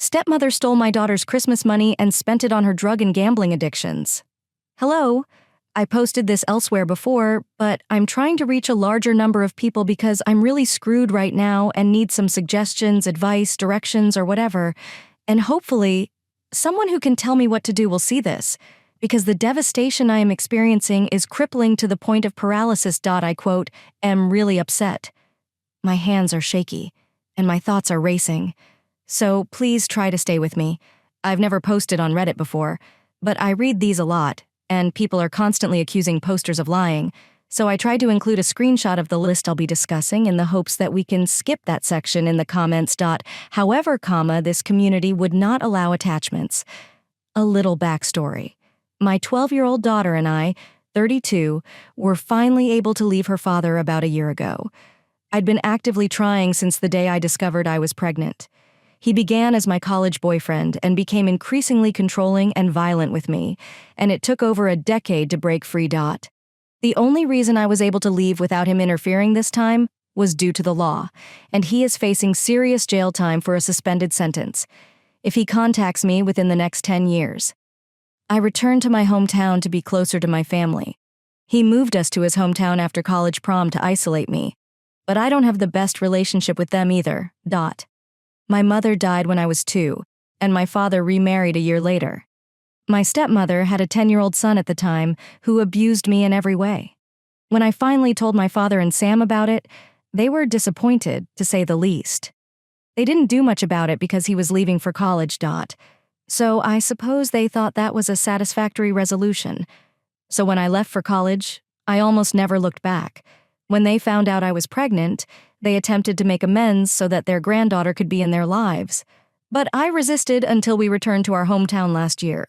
Stepmother stole my daughter's Christmas money and spent it on her drug and gambling addictions. Hello? I posted this elsewhere before, but I'm trying to reach a larger number of people because I'm really screwed right now and need some suggestions, advice, directions, or whatever. And hopefully, someone who can tell me what to do will see this, because the devastation I am experiencing is crippling to the point of paralysis. I quote, am really upset. My hands are shaky, and my thoughts are racing. So please try to stay with me. I've never posted on Reddit before, but I read these a lot, and people are constantly accusing posters of lying, so I tried to include a screenshot of the list I'll be discussing in the hopes that we can skip that section in the comments. However, this community would not allow attachments. A little backstory. My 12-year-old daughter and I, 32, were finally able to leave her father about a year ago. I'd been actively trying since the day I discovered I was pregnant. He began as my college boyfriend and became increasingly controlling and violent with me, and it took over a decade to break free. The only reason I was able to leave without him interfering this time was due to the law, and he is facing serious jail time for a suspended sentence if he contacts me within the next 10 years. I returned to my hometown to be closer to my family. He moved us to his hometown after college prom to isolate me, but I don't have the best relationship with them either. My mother died when I was 2, and my father remarried a year later. My stepmother had a 10-year-old son at the time who abused me in every way. When I finally told my father and Sam about it, they were disappointed, to say the least. They didn't do much about it because he was leaving for college. So I suppose they thought that was a satisfactory resolution. So when I left for college, I almost never looked back. When they found out I was pregnant, they attempted to make amends so that their granddaughter could be in their lives. But I resisted until we returned to our hometown last year.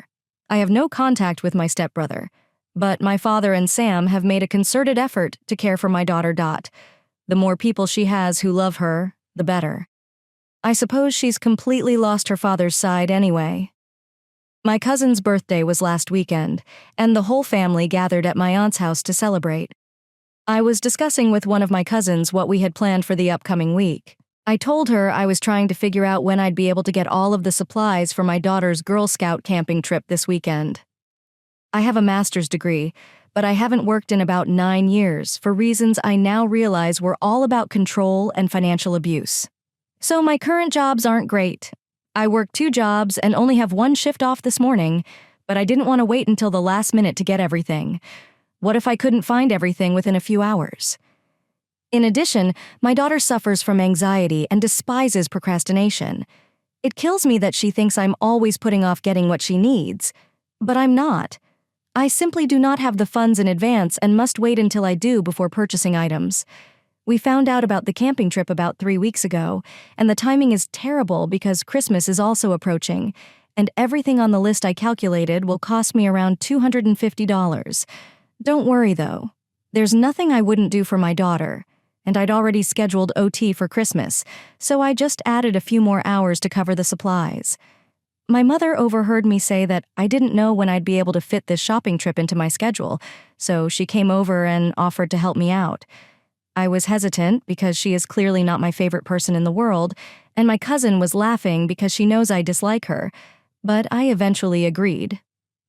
I have no contact with my stepbrother, but my father and Sam have made a concerted effort to care for my daughter. The more people she has who love her, the better. I suppose she's completely lost her father's side anyway. My cousin's birthday was last weekend, and the whole family gathered at my aunt's house to celebrate. I was discussing with one of my cousins what we had planned for the upcoming week. I told her I was trying to figure out when I'd be able to get all of the supplies for my daughter's Girl Scout camping trip this weekend. I have a master's degree, but I haven't worked in about 9 years for reasons I now realize were all about control and financial abuse. So my current jobs aren't great. I work 2 jobs and only have 1 shift off this morning, but I didn't want to wait until the last minute to get everything. What if I couldn't find everything within a few hours? In addition, my daughter suffers from anxiety and despises procrastination. It kills me that she thinks I'm always putting off getting what she needs, but I'm not. I simply do not have the funds in advance and must wait until I do before purchasing items. We found out about the camping trip about 3 weeks ago, and the timing is terrible because Christmas is also approaching, and everything on the list I calculated will cost me around $250. Don't worry, though. There's nothing I wouldn't do for my daughter, and I'd already scheduled OT for Christmas, so I just added a few more hours to cover the supplies. My mother overheard me say that I didn't know when I'd be able to fit this shopping trip into my schedule, so she came over and offered to help me out. I was hesitant because she is clearly not my favorite person in the world, and my cousin was laughing because she knows I dislike her, but I eventually agreed.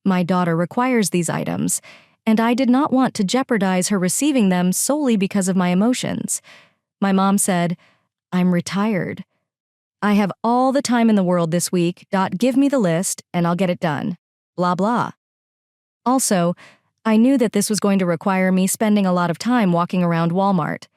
My daughter requires these items, and I did not want to jeopardize her receiving them solely because of my emotions. My mom said, "I'm retired. I have all the time in the world this week. Give me the list, and I'll get it done. Blah, blah." Also, I knew that this was going to require me spending a lot of time walking around Walmart.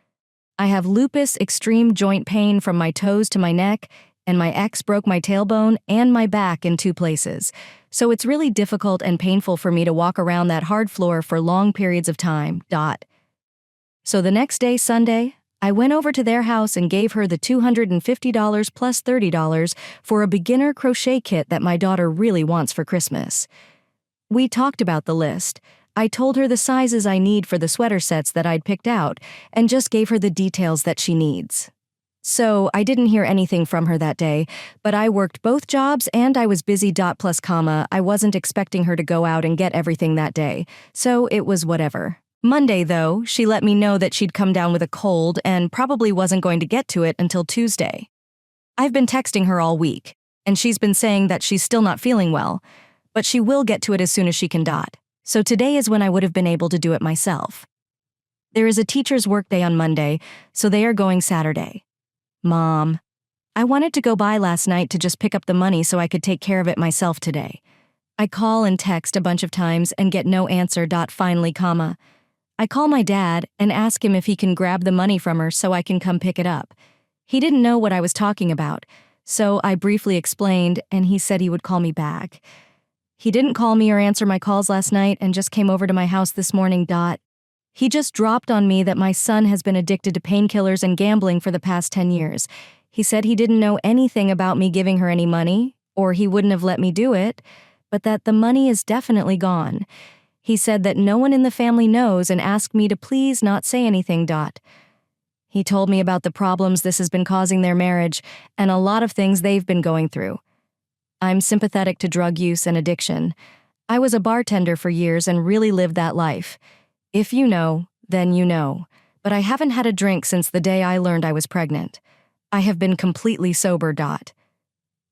I have lupus extreme joint pain from my toes to my neck, and my ex broke my tailbone and my back in 2 places, so it's really difficult and painful for me to walk around that hard floor for long periods of time. So the next day, Sunday, I went over to their house and gave her the $250 plus $30 for a beginner crochet kit that my daughter really wants for Christmas. We talked about the list. I told her the sizes I need for the sweater sets that I'd picked out and just gave her the details that she needs. So I didn't hear anything from her that day, but I worked both jobs and I was busy. I wasn't expecting her to go out and get everything that day, so it was whatever. Monday, though, she let me know that she'd come down with a cold and probably wasn't going to get to it until Tuesday. I've been texting her all week, And she's been saying that she's still not feeling well, but she will get to it as soon as she can. So today is when I would have been able to do it myself. There is a teacher's workday on Monday, so they are going Saturday. Mom, I wanted to go by last night to just pick up the money so I could take care of it myself today. I call and text a bunch of times and get no answer. Finally, I call my dad and ask him if he can grab the money from her so I can come pick it up. He didn't know what I was talking about, so I briefly explained and he said he would call me back. He didn't call me or answer my calls last night and just came over to my house this morning. He just dropped on me that my son has been addicted to painkillers and gambling for the past 10 years. He said he didn't know anything about me giving her any money, or he wouldn't have let me do it, but that the money is definitely gone. He said that no one in the family knows and asked me to please not say anything. He told me about the problems this has been causing their marriage and a lot of things they've been going through. I'm sympathetic to drug use and addiction. I was a bartender for years and really lived that life. If you know, then you know. But I haven't had a drink since the day I learned I was pregnant. I have been completely sober.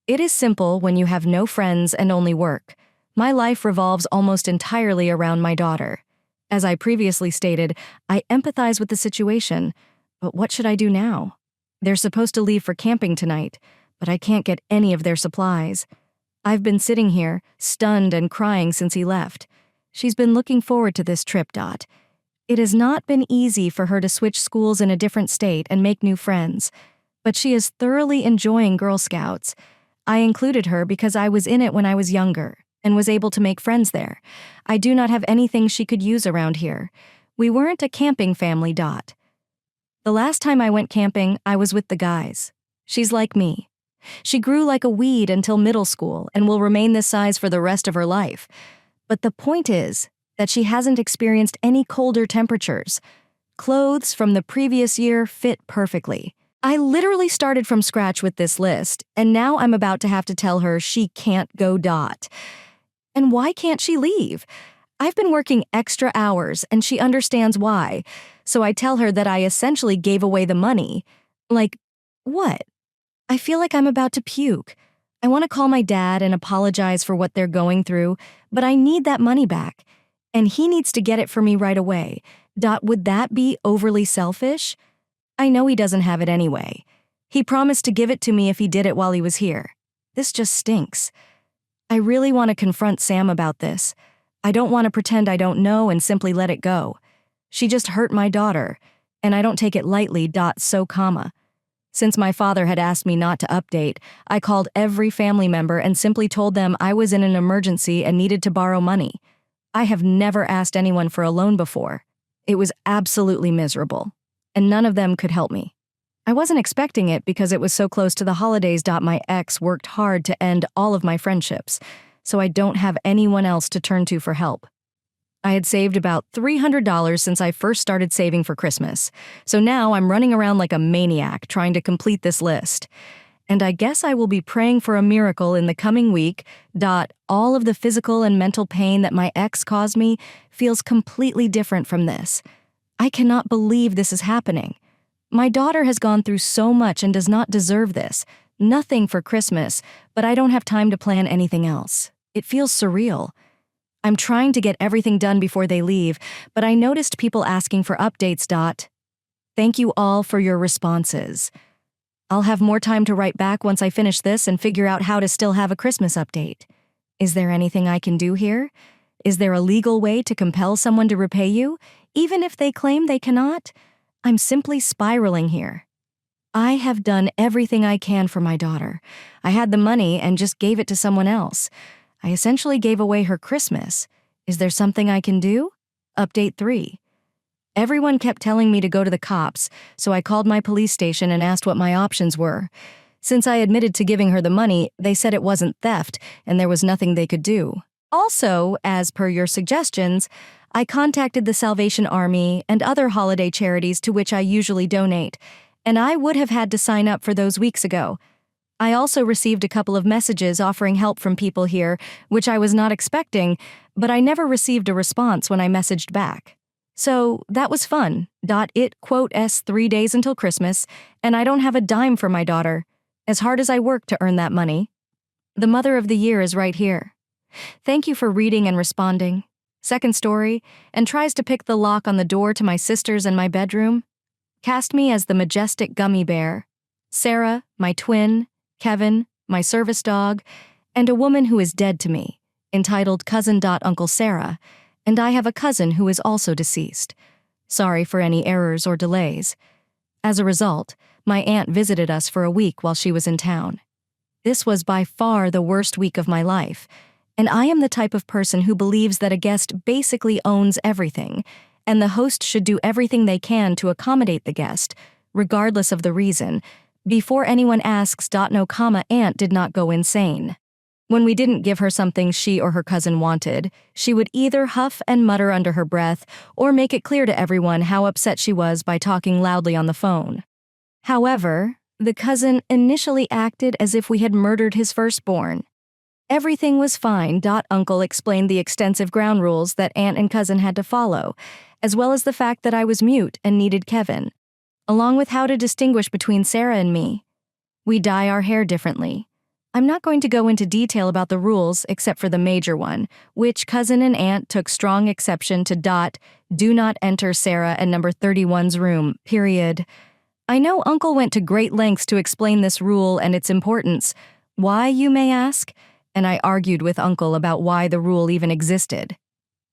It is simple when you have no friends and only work. My life revolves almost entirely around my daughter. As I previously stated, I empathize with the situation, but what should I do now? They're supposed to leave for camping tonight, but I can't get any of their supplies. I've been sitting here, stunned and crying since he left. She's been looking forward to this trip. It has not been easy for her to switch schools in a different state and make new friends, but she is thoroughly enjoying Girl Scouts. I included her because I was in it when I was younger and was able to make friends there. I do not have anything she could use around here. We weren't a camping family. The last time I went camping, I was with the guys. She's like me. She grew like a weed until middle school and will remain this size for the rest of her life. But the point is that she hasn't experienced any colder temperatures. Clothes from the previous year fit perfectly. I literally started from scratch with this list, and now I'm about to have to tell her she can't go. And why can't she leave? I've been working extra hours, and she understands why. So I tell her that I essentially gave away the money. Like, what? I feel like I'm about to puke. I want to call my dad and apologize for what they're going through, but I need that money back, and he needs to get it for me right away. Would that be overly selfish? I know he doesn't have it anyway. He promised to give it to me if he did it while he was here. This just stinks. I really want to confront Sam about this. I don't want to pretend I don't know and simply let it go. She just hurt my daughter, and I don't take it lightly. Since my father had asked me not to update, I called every family member and simply told them I was in an emergency and needed to borrow money. I have never asked anyone for a loan before. It was absolutely miserable, and none of them could help me. I wasn't expecting it because it was so close to the holidays. My ex worked hard to end all of my friendships, so I don't have anyone else to turn to for help. I had saved about $300 since I first started saving for Christmas, so now I'm running around like a maniac trying to complete this list. And I guess I will be praying for a miracle in the coming week. All of the physical and mental pain that my ex caused me feels completely different from this. I cannot believe this is happening. My daughter has gone through so much and does not deserve this. Nothing for Christmas, but I don't have time to plan anything else. It feels surreal. I'm trying to get everything done before they leave, but I noticed people asking for updates. Thank you all for your responses. I'll have more time to write back once I finish this and figure out how to still have a Christmas update. Is there anything I can do here? Is there a legal way to compel someone to repay you, even if they claim they cannot? I'm simply spiraling here. I have done everything I can for my daughter. I had the money and just gave it to someone else. I essentially gave away her Christmas. Is there something I can do? Update 3. Everyone kept telling me to go to the cops, so I called my police station and asked what my options were. Since I admitted to giving her the money, they said it wasn't theft and there was nothing they could do. Also, as per your suggestions, I contacted the Salvation Army and other holiday charities to which I usually donate, and I would have had to sign up for those weeks ago. I also received a couple of messages offering help from people here, which I was not expecting, but I never received a response when I messaged back. So that was fun. It, quote, 3 days until Christmas, and I don't have a dime for my daughter. As hard as I work to earn that money, The mother of the year is right here. Thank you for reading and responding. Second story, and tries to pick the lock on the door to my sister's and my bedroom. Cast me as the majestic gummy bear. Sarah, my twin, Kevin, my service dog, and a woman who is dead to me, entitled Cousin Uncle Sarah, and I have a cousin who is also deceased. Sorry for any errors or delays. As a result, my aunt visited us for a week while she was in town. This was by far the worst week of my life, and I am the type of person who believes that a guest basically owns everything, and the host should do everything they can to accommodate the guest, regardless of the reason, before anyone asks. No, aunt did not go insane. When we didn't give her something she or her cousin wanted, she would either huff and mutter under her breath or make it clear to everyone how upset she was by talking loudly on the phone. However, the cousin initially acted as if we had murdered his firstborn. Everything was fine. Uncle explained the extensive ground rules that aunt and cousin had to follow, as well as the fact that I was mute and needed Kevin, along with how to distinguish between Sarah and me. We dye our hair differently. I'm not going to go into detail about the rules except for the major one, which cousin and aunt took strong exception to. Do not enter Sarah and number 31's room, period. I know Uncle went to great lengths to explain this rule and its importance. Why, you may ask? And I argued with Uncle about why the rule even existed.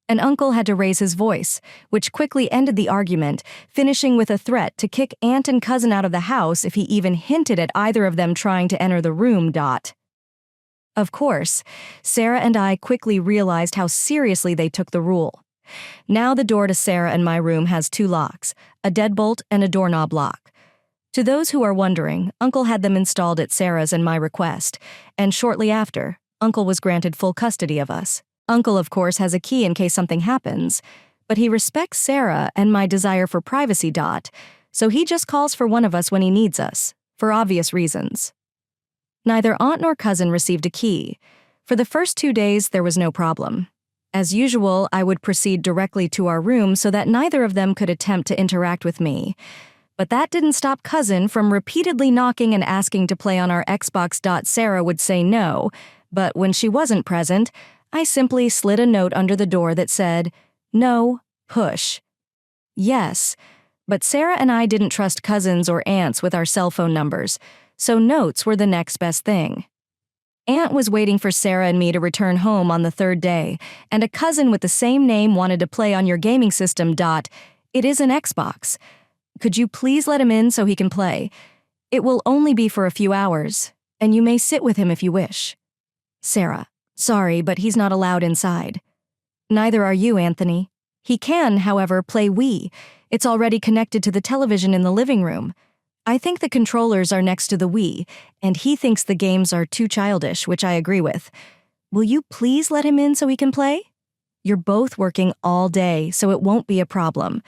And Uncle had to raise his voice, which quickly ended the argument, finishing with a threat to kick aunt and cousin out of the house if he even hinted at either of them trying to enter the room. Of course, Sarah and I quickly realized how seriously they took the rule. Now the door to Sarah and my room has 2 locks, a deadbolt and a doorknob lock. To those who are wondering, Uncle had them installed at Sarah's and my request, and shortly after, Uncle was granted full custody of us. Uncle, of course, has a key in case something happens, but he respects Sarah and my desire for privacy. So he just calls for one of us when he needs us, for obvious reasons. Neither aunt nor cousin received a key. For the first 2 days, there was no problem. As usual, I would proceed directly to our room so that neither of them could attempt to interact with me. But that didn't stop cousin from repeatedly knocking and asking to play on our Xbox. Sarah would say no, but when she wasn't present, I simply slid a note under the door that said, "No, push." Yes, but Sarah and I didn't trust cousins or aunts with our cell phone numbers, so notes were the next best thing. Aunt was waiting for Sarah and me to return home on the 3rd day, and a cousin with the same name wanted to play on your gaming system. It is an Xbox. Could you please let him in so he can play? It will only be for a few hours, and you may sit with him if you wish. Sarah: Sorry, but he's not allowed inside. Neither are you, Anthony. He can, however, play Wii. It's already connected to the television in the living room. I think the controllers are next to the Wii, and he thinks the games are too childish, which I agree with. Will you please let him in so he can play? You're both working all day, so it won't be a problem.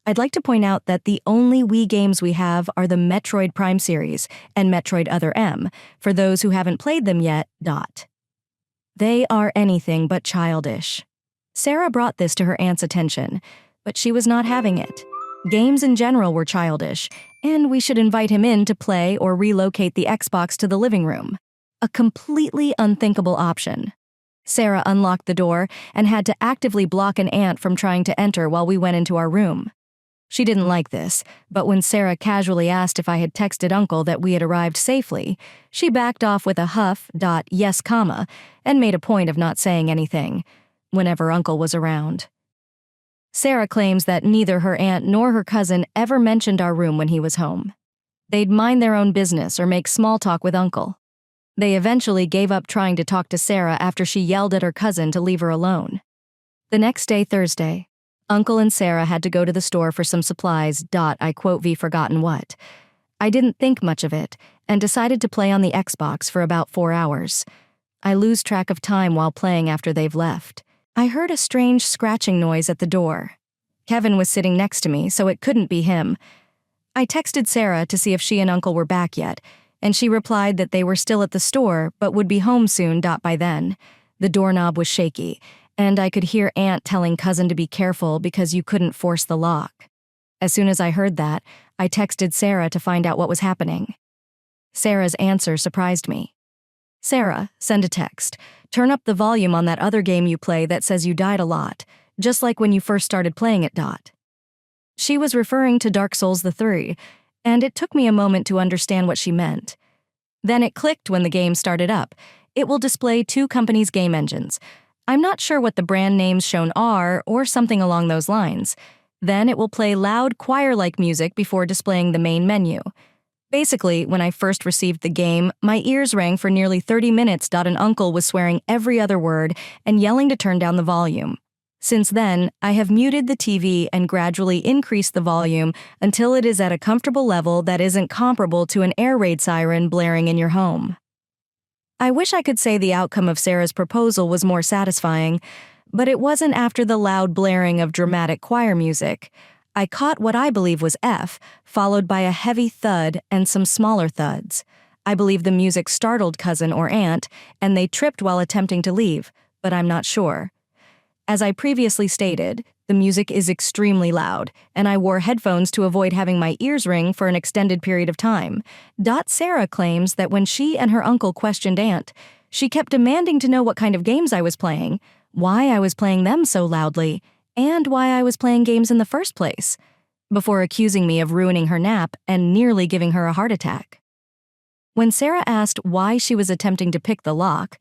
I'd like to point out that the only Wii games we have are the Metroid Prime series and Metroid Other M, for those who haven't played them yet. They are anything but childish. Sarah brought this to her aunt's attention, but she was not having it. Games in general were childish, and we should invite him in to play or relocate the Xbox to the living room. A completely unthinkable option. Sarah unlocked the door and had to actively block an aunt from trying to enter while we went into our room. She didn't like this, but when Sarah casually asked if I had texted Uncle that we had arrived safely, she backed off with a huff. Yes, and made a point of not saying anything, whenever Uncle was around. Sarah claims that neither her aunt nor her cousin ever mentioned our room when he was home. They'd mind their own business or make small talk with Uncle. They eventually gave up trying to talk to Sarah after she yelled at her cousin to leave her alone. The next day, Thursday, Uncle and Sarah had to go to the store for some supplies. I quote "V forgotten what." I didn't think much of it and decided to play on the Xbox for about 4 hours. I lose track of time while playing after they've left. I heard a strange scratching noise at the door. Kevin was sitting next to me, so it couldn't be him. I texted Sarah to see if she and Uncle were back yet, and she replied that they were still at the store but would be home soon. By then, the doorknob was shaky, and I could hear Aunt telling Cousin to be careful because you couldn't force the lock. As soon as I heard that, I texted Sarah to find out what was happening. Sarah's answer surprised me. Sarah, send a text. Turn up the volume on that other game you play that says you died a lot, just like when you first started playing it. She was referring to Dark Souls the 3, and it took me a moment to understand what she meant. Then it clicked when the game started up. It will display two companies' game engines. I'm not sure what the brand names shown are, or something along those lines. Then it will play loud choir-like music before displaying the main menu. Basically, when I first received the game, my ears rang for nearly 30 minutes. An uncle was swearing every other word and yelling to turn down the volume. Since then, I have muted the TV and gradually increased the volume until it is at a comfortable level that isn't comparable to an air raid siren blaring in your home. I wish I could say the outcome of Sarah's proposal was more satisfying, but it wasn't after the loud blaring of dramatic choir music. I caught what I believe was F, followed by a heavy thud and some smaller thuds. I believe the music startled cousin or aunt, and they tripped while attempting to leave, but I'm not sure. As I previously stated, the music is extremely loud, and I wore headphones to avoid having my ears ring for an extended period of time. Sarah claims that when she and her uncle questioned Aunt, she kept demanding to know what kind of games I was playing, why I was playing them so loudly, and why I was playing games in the first place, before accusing me of ruining her nap and nearly giving her a heart attack. When Sarah asked why she was attempting to pick the lock,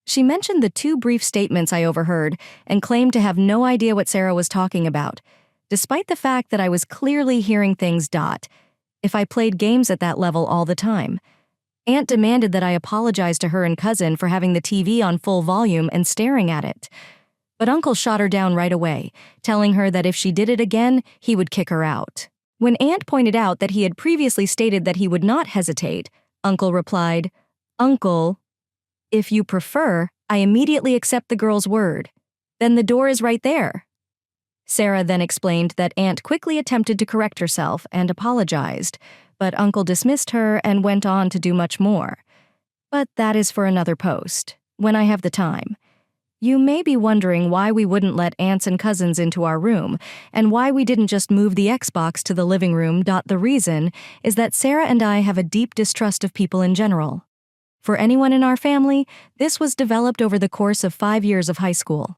she mentioned the two brief statements I overheard and claimed to have no idea what Sarah was talking about, despite the fact that I was clearly hearing things. If I played games at that level all the time. Aunt demanded that I apologize to her and cousin for having the TV on full volume and staring at it. But Uncle shot her down right away, telling her that if she did it again, he would kick her out. When Aunt pointed out that he had previously stated that he would not hesitate, Uncle replied, "Uncle, if you prefer, I immediately accept the girl's word. Then the door is right there." Sarah then explained that Aunt quickly attempted to correct herself and apologized, but Uncle dismissed her and went on to do much more. But that is for another post, when I have the time. You may be wondering why we wouldn't let aunts and cousins into our room, and why we didn't just move the Xbox to the living room. The reason is that Sarah and I have a deep distrust of people in general. For anyone in our family, this was developed over the course of 5 years of high school.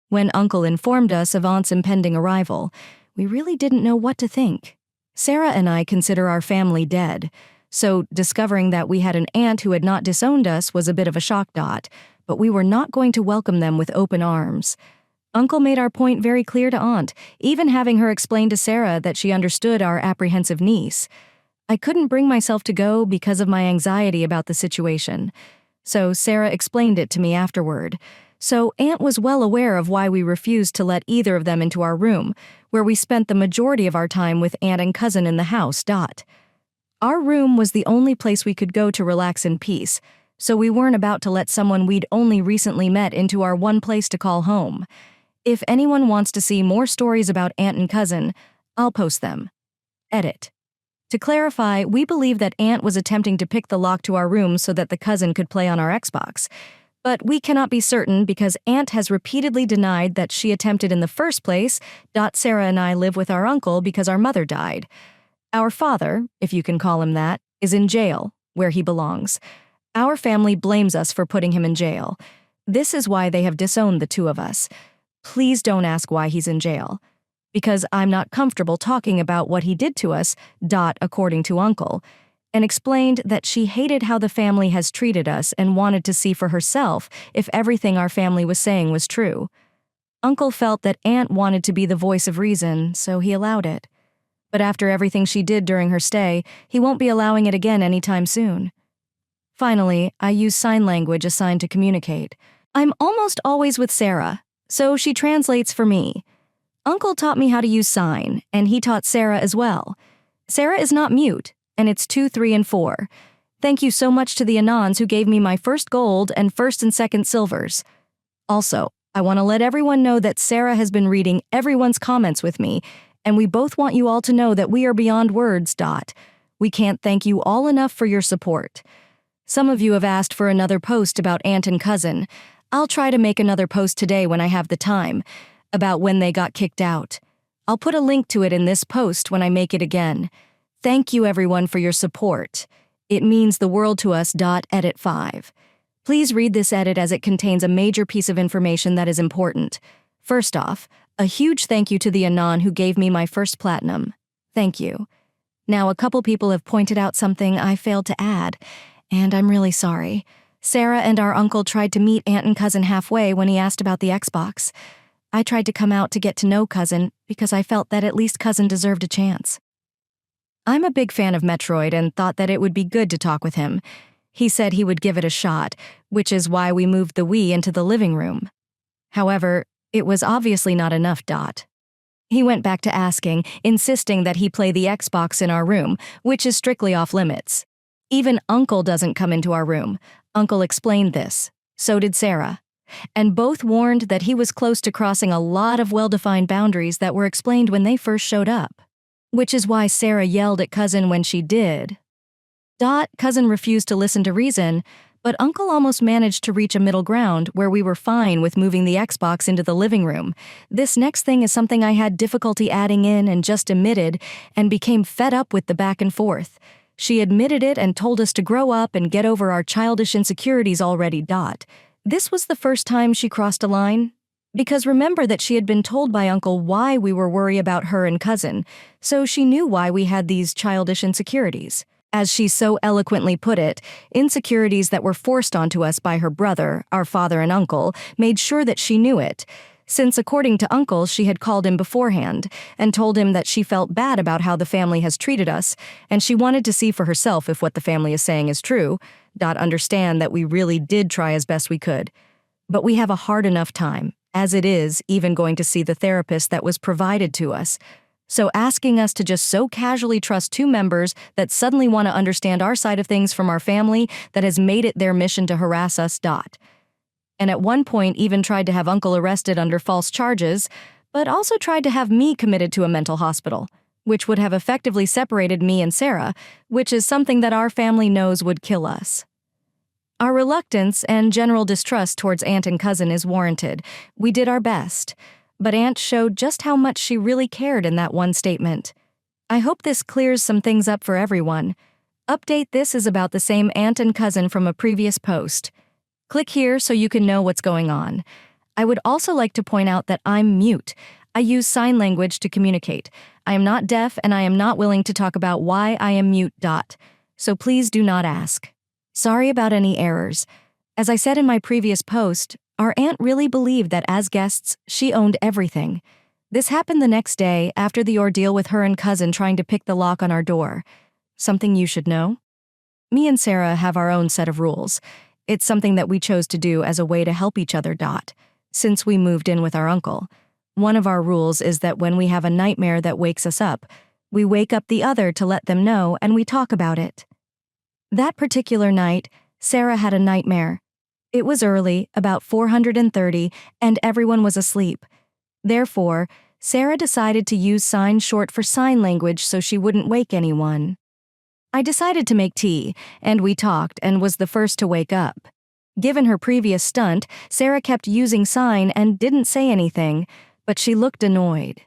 When Uncle informed us of Aunt's impending arrival, we really didn't know what to think. Sarah and I consider our family dead, so discovering that we had an aunt who had not disowned us was a bit of a shock. But we were not going to welcome them with open arms. Uncle made our point very clear to Aunt, even having her explain to Sarah that she understood our apprehensive niece. I couldn't bring myself to go because of my anxiety about the situation. So Sarah explained it to me afterward. So Aunt was well aware of why we refused to let either of them into our room, where we spent the majority of our time with Aunt and cousin in the house. Our room was the only place we could go to relax in peace, so we weren't about to let someone we'd only recently met into our one place to call home. If anyone wants to see more stories about Aunt and cousin, I'll post them. Edit. To clarify, we believe that Aunt was attempting to pick the lock to our room so that the cousin could play on our Xbox. But we cannot be certain because Aunt has repeatedly denied that she attempted in the first place. Sarah and I live with our uncle because our mother died. Our father, if you can call him that, is in jail, where he belongs. Our family blames us for putting him in jail. This is why they have disowned the two of us. Please don't ask why he's in jail. Because I'm not comfortable talking about what he did to us, according to Uncle, and explained that she hated how the family has treated us and wanted to see for herself if everything our family was saying was true. Uncle felt that Aunt wanted to be the voice of reason, so he allowed it. But after everything she did during her stay, he won't be allowing it again anytime soon. Finally, I use sign language assigned to communicate. I'm almost always with Sarah, so she translates for me. Uncle taught me how to use sign, and he taught Sarah as well. Sarah is not mute, and it's 2, 3, and 4. Thank you so much to the Anons who gave me my first gold and first and second silvers. Also, I want to let everyone know that Sarah has been reading everyone's comments with me, and we both want you all to know that we are beyond words. We can't thank you all enough for your support. Some of you have asked for another post about Aunt and cousin. I'll try to make another post today when I have the time, about when they got kicked out. I'll put a link to it in this post when I make it again. Thank you everyone for your support. It means the world to us. Edit 5. Please read this edit as it contains a major piece of information that is important. First off, a huge thank you to the Anon who gave me my first platinum. Thank you. Now, a couple people have pointed out something I failed to add, and I'm really sorry. Sarah and our uncle tried to meet aunt and cousin halfway when he asked about the Xbox. I tried to come out to get to know cousin because I felt that at least cousin deserved a chance. I'm a big fan of Metroid and thought that it would be good to talk with him. He said he would give it a shot, which is why we moved the Wii into the living room. However, it was obviously not enough. He went back to asking, insisting that he play the Xbox in our room, which is strictly off limits. Even Uncle doesn't come into our room. Uncle explained this. So did Sarah. And both warned that he was close to crossing a lot of well-defined boundaries that were explained when they first showed up. Which is why Sarah yelled at cousin when she did. Cousin refused to listen to reason, but Uncle almost managed to reach a middle ground where we were fine with moving the Xbox into the living room. This next thing is something I had difficulty adding in and just omitted and became fed up with the back and forth. She admitted it and told us to grow up and get over our childish insecurities already. This was the first time she crossed a line. Because remember that she had been told by Uncle why we were worried about her and cousin, so she knew why we had these childish insecurities. As she so eloquently put it, insecurities that were forced onto us by her brother, our father and uncle, made sure that she knew it, since according to Uncle she had called him beforehand and told him that she felt bad about how the family has treated us, and she wanted to see for herself if what the family is saying is true. Understand that we really did try as best we could. But we have a hard enough time, as it is, even going to see the therapist that was provided to us. So asking us to just so casually trust two members that suddenly want to understand our side of things from our family that has made it their mission to harass us. And at one point even tried to have Uncle arrested under false charges, but also tried to have me committed to a mental hospital, which would have effectively separated me and Sarah, which is something that our family knows would kill us. Our reluctance and general distrust towards aunt and cousin is warranted. We did our best. But Aunt showed just how much she really cared in that one statement. I hope this clears some things up for everyone. Update: this is about the same aunt and cousin from a previous post. Click here so you can know what's going on. I would also like to point out that I'm mute. I use sign language to communicate. I am not deaf and I am not willing to talk about why I am mute. So please do not ask. Sorry about any errors. As I said in my previous post, our aunt really believed that as guests, she owned everything. This happened the next day after the ordeal with her and cousin trying to pick the lock on our door. Something you should know? Me and Sarah have our own set of rules. It's something that we chose to do as a way to help each other. Since we moved in with our uncle. One of our rules is that when we have a nightmare that wakes us up, we wake up the other to let them know and we talk about it. That particular night, Sarah had a nightmare. It was early, about 4:30, and everyone was asleep. Therefore, Sarah decided to use signs short for sign language so she wouldn't wake anyone. I decided to make tea, and we talked and was the first to wake up. Given her previous stunt, Sarah kept using sign and didn't say anything, but she looked annoyed.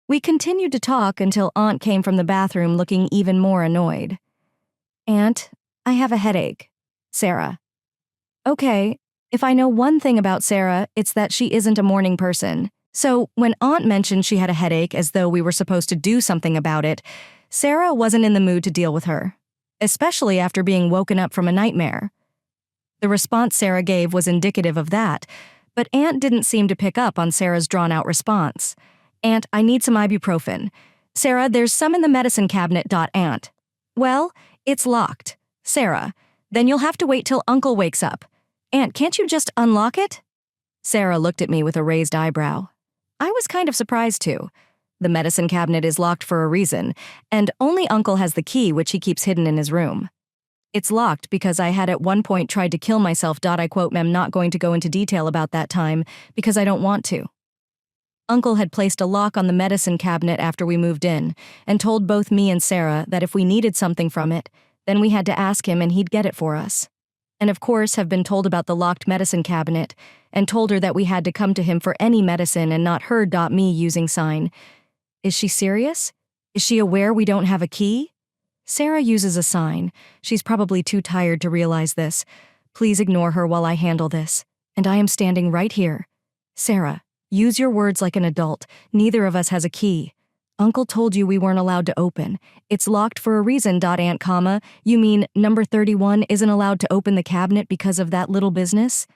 We continued to talk until Aunt came from the bathroom looking even more annoyed. Aunt, I have a headache. Sarah. Okay, if I know one thing about Sarah, it's that she isn't a morning person. So when Aunt mentioned she had a headache as though we were supposed to do something about it, Sarah wasn't in the mood to deal with her, especially after being woken up from a nightmare. The response Sarah gave was indicative of that, but Aunt didn't seem to pick up on Sarah's drawn-out response. Aunt, I need some ibuprofen. Sarah, there's some in the medicine cabinet. Aunt. Well, it's locked. Sarah, then you'll have to wait till Uncle wakes up. Aunt, can't you just unlock it? Sarah looked at me with a raised eyebrow. I was kind of surprised too. The medicine cabinet is locked for a reason, and only Uncle has the key which he keeps hidden in his room. It's locked because I had at one point tried to kill myself. I quote, I'm not going to go into detail about that time because I don't want to. Uncle had placed a lock on the medicine cabinet after we moved in and told both me and Sarah that if we needed something from it, then we had to ask him and he'd get it for us. And of course have been told about the locked medicine cabinet and told her that we had to come to him for any medicine and not her. Me using sign. Is she serious? Is she aware we don't have a key? Sarah uses a sign. She's probably too tired to realize this, Please ignore her while I handle this. And I am standing right here. Sarah, use your words like an adult. Neither of us has a key. Uncle told you we weren't allowed to open. It's locked for a reason, Aunt, comma. You mean number 31 isn't allowed to open the cabinet because of that little business?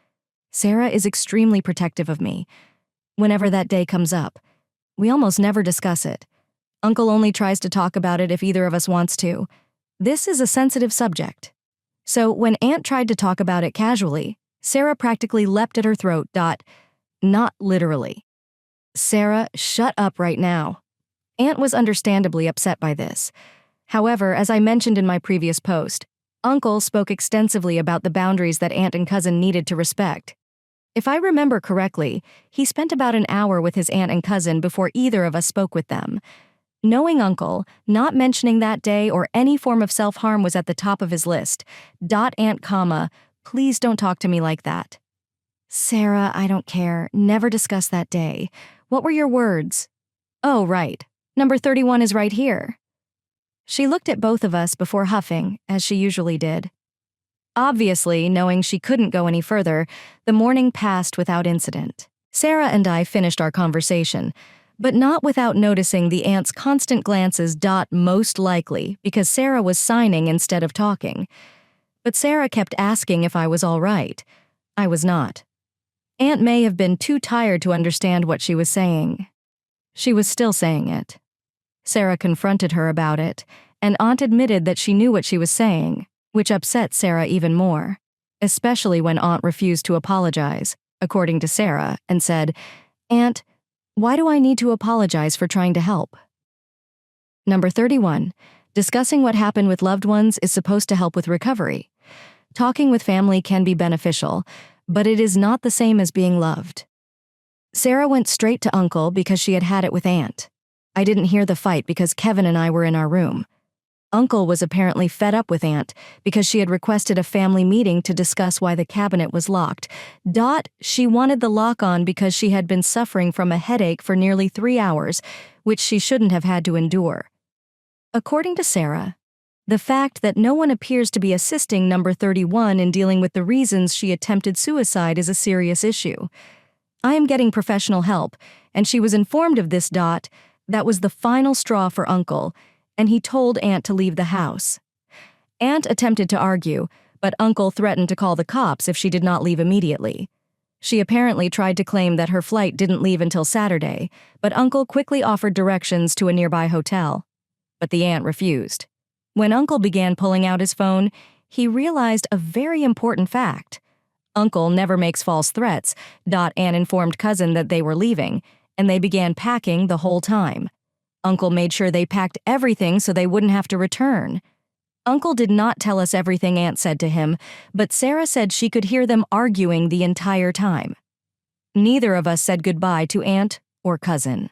Sarah is extremely protective of me. Whenever that day comes up, we almost never discuss it. Uncle only tries to talk about it if either of us wants to. This is a sensitive subject. So when Aunt tried to talk about it casually, Sarah practically leapt at her throat. Not literally. Sarah, shut up right now. Aunt was understandably upset by this. However, as I mentioned in my previous post, Uncle spoke extensively about the boundaries that Aunt and cousin needed to respect. If I remember correctly, he spent about an hour with his aunt and cousin before either of us spoke with them. Knowing Uncle, not mentioning that day or any form of self-harm was at the top of his list. Aunt, comma, please don't talk to me like that. Sarah, I don't care. Never discuss that day. What were your words? Oh, right. Number 31 is right here. She looked at both of us before huffing, as she usually did. Obviously, knowing she couldn't go any further, the morning passed without incident. Sarah and I finished our conversation, but not without noticing the aunt's constant glances. Most likely because Sarah was signing instead of talking. But Sarah kept asking if I was all right. I was not. Aunt may have been too tired to understand what she was saying. She was still saying it. Sarah confronted her about it, and Aunt admitted that she knew what she was saying, which upset Sarah even more, especially when Aunt refused to apologize, according to Sarah, and said, Aunt, why do I need to apologize for trying to help? Number 31. Discussing what happened with loved ones is supposed to help with recovery. Talking with family can be beneficial, but it is not the same as being loved. Sarah went straight to Uncle because she had had it with Aunt. I didn't hear the fight because Kevin and I were in our room. Uncle was apparently fed up with Aunt because she had requested a family meeting to discuss why the cabinet was locked. She wanted the lock on because she had been suffering from a headache for nearly 3 hours, which she shouldn't have had to endure. According to Sarah, the fact that no one appears to be assisting number 31 in dealing with the reasons she attempted suicide is a serious issue. I am getting professional help, and she was informed of this. That was the final straw for Uncle, and he told Aunt to leave the house. Aunt attempted to argue, but Uncle threatened to call the cops if she did not leave immediately. She apparently tried to claim that her flight didn't leave until Saturday, but Uncle quickly offered directions to a nearby hotel. But the aunt refused. When Uncle began pulling out his phone, he realized a very important fact. Uncle never makes false threats. Aunt informed cousin that they were leaving, and they began packing the whole time. Uncle made sure they packed everything so they wouldn't have to return. Uncle did not tell us everything Aunt said to him, but Sarah said she could hear them arguing the entire time. Neither of us said goodbye to Aunt or cousin.